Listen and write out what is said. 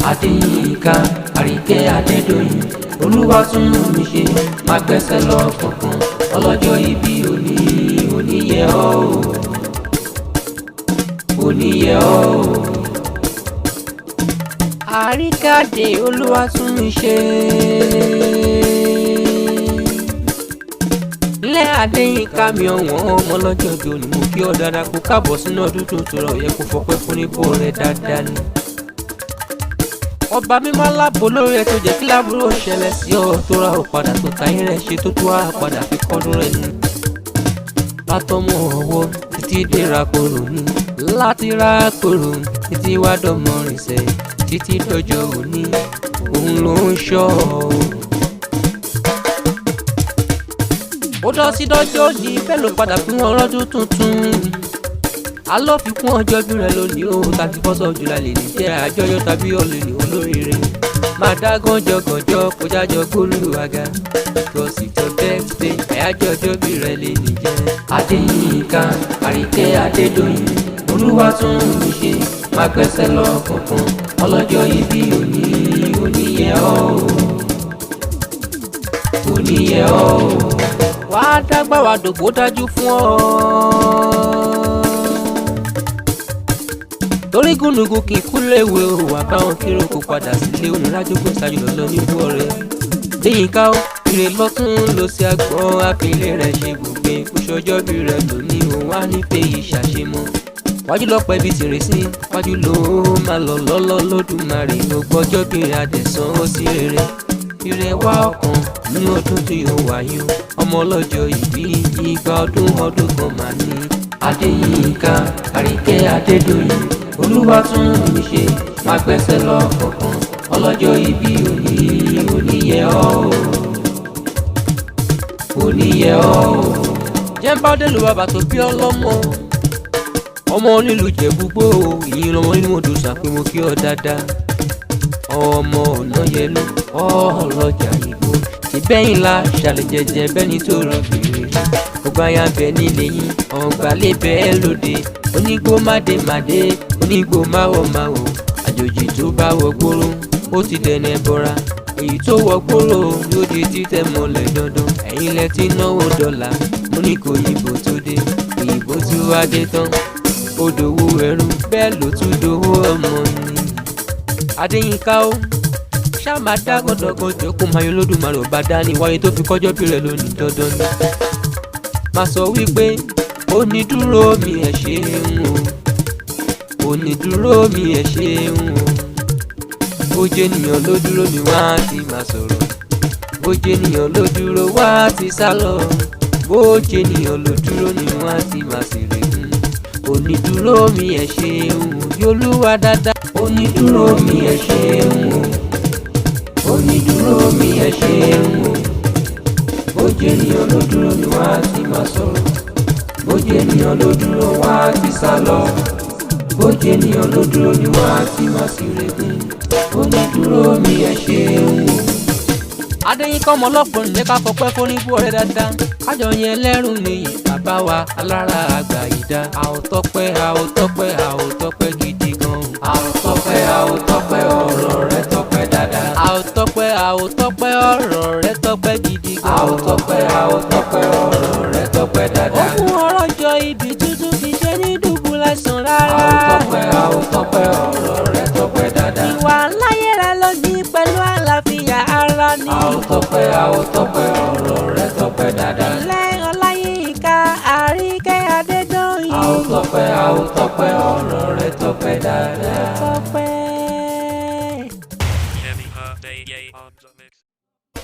Adéyínká Àríkẹ́ Adédoyin Olúwa tún mi ṣe má gbẹ́sẹ̀ lọ kankan ọlọ́jọ́ ìbí òní oníyẹ ọ́ oníyẹ ọ́. Àríkẹ́ Adé Olúwa tún mi ṣe. Ilé Adéyínká mi ọ̀wọ́n ọmọ lọ́jọ́ òde òní mo kí ọ dáadáa kó káàbọ̀ sínú ọdún tuntun rẹ̀ yẹ kó fọpẹ́ fún nípò rẹ̀ dáadáa ni. Ọba mímọ́ láàbò lórí ẹ̀ tó jẹ́ kí láàbúrò ṣẹlẹ̀ sí ọ tó ra ò padà tó táyé rẹ̀ ṣe tó tó á padà fi kọ́dún rẹ̀ ni. Látọmọ ọwọ́ títí dé rakoro ni láti rakoro títí wá dọmọ rìnsẹ̀ títí dọjọ́ òní òun ló ń ṣọ́ ọ. Ó dọ́ sí dọ́jọ́ òní bẹ́ẹ̀ ló padà fún wọn lọ́dún tuntun. Alọ́ fi kún ọjọ́ bí rẹ lónìí o 31st July lè ní jẹ́ àjọyọ̀ tàbí ọ̀lẹ́ ní olóríire. Máa dá gànjọ́ kó jájọ gbólú àga. Because it's your birthday àyájọ́ ọjọ́ bí rẹ lè ní jẹ́. Adéyínká Àríkẹ́ Adédoyin Olúwa tún mi ṣe má gbẹ́sẹ̀ lọ kankan ọlọ́jọ́ ìbí òní oníyẹ ọ́ oníyẹ ọ́. Wàá dágbà wàá dògbò dájú fún ọ. Torí gúnugún kì í kú léwe o wà báwọn kírò kó padà sílé onírájò kó ṣáájú lọ́lọ́ níbú ọ̀rẹ́. Déyínká ó ire lọ́tún ló ṣe àgbọ̀n àfilé rẹ̀ ṣe gbogbo ìkúṣọjọ́ bí rẹ̀ lónìí òun wá ní pé ìṣàṣemọ́. Wájú lọ́pọ̀ ibi tèrè sí wájú ló máa lọ lọ́lọ́ lódùmarè gbogbo ọjọ́ bí adẹ̀sán ó sí rere. Ire wá ọkàn ní ọdún tí yóò wáyé o ọmọ ọlọ́jọ́ ìbí igba ọdún kan mà ní. Adéyínká Àríkẹ́ Adédoyin Olúwa tún mi ṣe má gbẹ́sẹ̀ lọ kankan ọlọ́jọ́ ìbí òní oníyẹ ọ́ oníyẹ ọ́. Jẹ́ bá dé lu bàbá tó bí ọlọ́mọ ọmọ onílù Jẹ̀bú-Igbó ìyìn lọmọ nínú odò sàpé mo kí ọ dáadáa. Ọmọ ọ̀nà yẹlú ọlọ́jà ìgbó ti bẹ́yìn la ṣàlẹ̀ jẹjẹ bẹ́ni tó rọ bèrè. Ọgbà ya bẹ nílé yín ọgbà lè bẹ́ẹ̀ lóde onígbó mádé onígbó máwọ̀ àjòjì tó bá wọ gbóró ó ti dẹnẹ bọra èyí tó wọ gbóró yóò di títẹ̀ mọ́lẹ̀ dandan ẹ̀yin lẹ ti náwó dọ́là mo ní kò yìnbó tó dé òyìnbó tí wá dé tán ó dòwó ẹrú bẹ́ẹ̀ ló tún dòwó ọmọ ni. Adéyínká ó ṣáà máa dá gọ́dọ̀gọ́dọ̀ kó máa yọ lódùmarè ọba dání wáyé tó fi kọjọ́ bí rẹ̀ lónìí dandan ni. Máa sọ wípé onídúró mi ẹ̀ ṣeun o onídúró mi ẹ̀ ṣeun o. Bójú ènìyàn ló dúró ni wá ti máa sọ̀rọ̀ bójú ènìyàn ló dúró wá ti sá lọ bójú ènìyàn ló dúró ni wá ti máa ṣèrè gùn. Onídúró mi ẹ̀ ṣeun o Olúwa dáadáa. Onídúró mi ẹ̀ ṣeun o onídúró mi ẹ̀ ṣeun o. Bójú ènìyàn ló dúró ni wá ti máa sọ̀rọ̀ bójú ènìyàn ló dúró wá ti sá lọ bójú ènìyàn ló dúró ni wá ti máa ṣèrè gùn. Onídúró mi ẹ̀ ṣeun o. Adéyínká ọmọ ọlọ́pọ̀n ní ká fọpẹ́ fún níbú ọ̀rẹ́ dáadáa kájọ yẹn lẹ́rùn nìyí bàbá wa alára àgbà ìdá. Àòtọ́pẹ́ gidi gan. Àòtọ́pẹ́ ọ̀rọ̀ rẹ tọ́pẹ́ dáadáa. Àòtọ́pẹ́ ọ̀rọ̀ rẹ tọ́pẹ́ gidi gan. Àòtọ́pẹ́ ọ̀rọ̀ rẹ tọ́pẹ́ dáadáa. Ó fún ọ̀rọ̀ jọ ibi tuntun fi ṣe ní dùbúlẹ̀ sàn rárá. Àòtọ́pẹ́ ọ̀rọ̀ rẹ tọ́pẹ́ dáadáa. Ìwà láyé rẹ lọ ní pẹ̀lú àlàáfíà ara ní. Àòtọ́pẹ́ ọ̀rọ̀ rẹ tọ́pẹ́ dáadáa. Ilé Ọláyínká Àríkẹ́ Adédoyin. Àòtọ́pẹ́ ọ̀rọ̀ rẹ tọ́pẹ́ dáadáa.